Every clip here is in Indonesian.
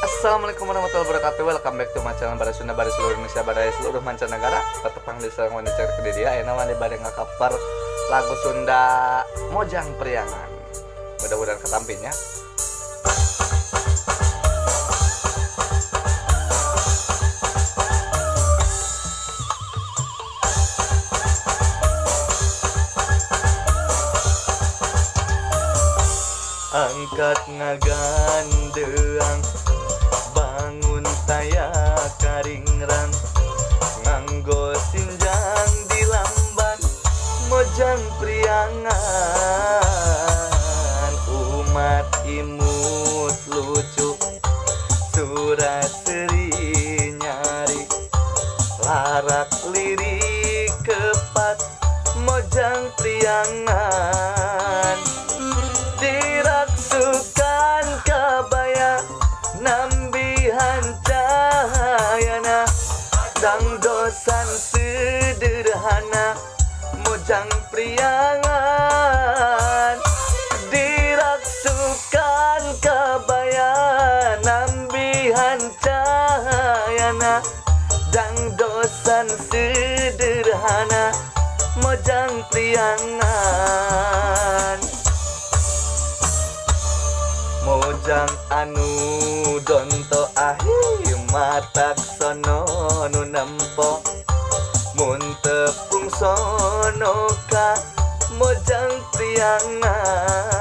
Assalamualaikum warahmatullahi wabarakatuh. Welcome back to my channel Bara Sunda, Bara seluruh Indonesia, Bara seluruh mancanegara. Petepang di sareng wanita cek ke dia aya mah bade ngakapar lagu Sunda Mojang Priangan. Mudah-mudahan ketampinya. Angkat ngagandeang bangun taya karingrang nganggo sinjang di lamban Mojang Priangan umat imut lucu surat seri nyari larak lirik kepat Mojang Priangan diraksukan kabaya nambihan cahayana dangdosan sederhana Mojang Priangan diraksukan kabaya nambihan cahayana dangdosan sederhana Mojang Priangan Mojang anu donto ahi matak sono nu nempo mun tepung sono ka Mojang Priangan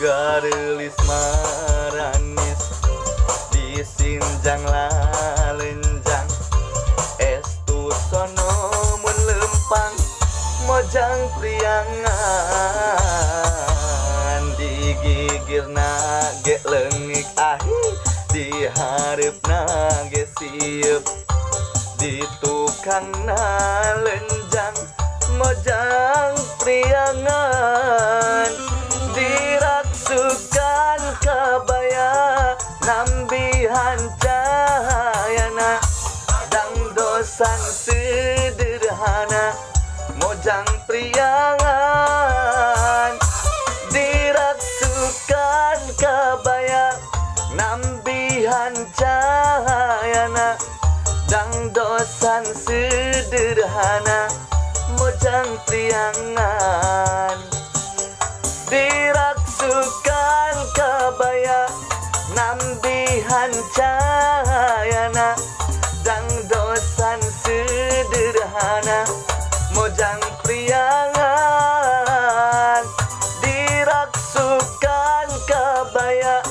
garelis maranis disinjang lalenjang estu sono mun lempang Mojang Priangan digigirna ge leungik ahi diharepna ge sieup di tukangna lenjang Mojang Priangan diraksukan kabaya nambihan cahayana dangdosan sederhana Mojang Priangan diraksukan kabaya nambihan cahayana dangdosan sederhana Mojang Priangan diraksukan kabaya nambihan cahayana dangdosan sederhana Mojang Priangan diraksukan kabaya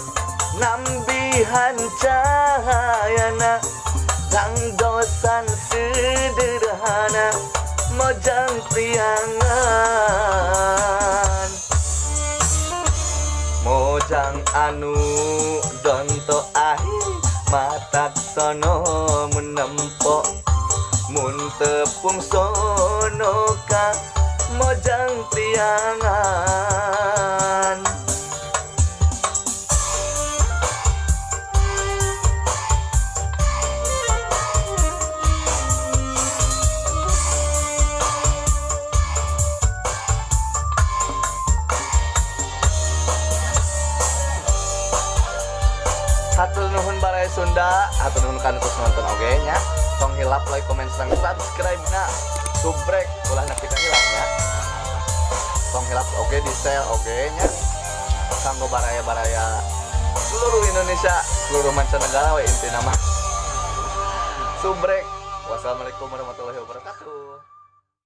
nambihan cahayana dangdosan sederhana Mojang Priangan Mojang anu donto ahi matak sono mun nempo mun tepung sono ka Mojang Priangan hatur nuhun Bara Sunda, hatur nuhun kana terus nonton oge nya. Tong hilap like comment sang subscribe na subrek ulah kita hilangnya. Tong hilap oge di share oge nya. Kanggo baraya-baraya seluruh Indonesia, seluruh mancanegara we inti nama. Subrek. Wassalamualaikum warahmatullahi wabarakatuh.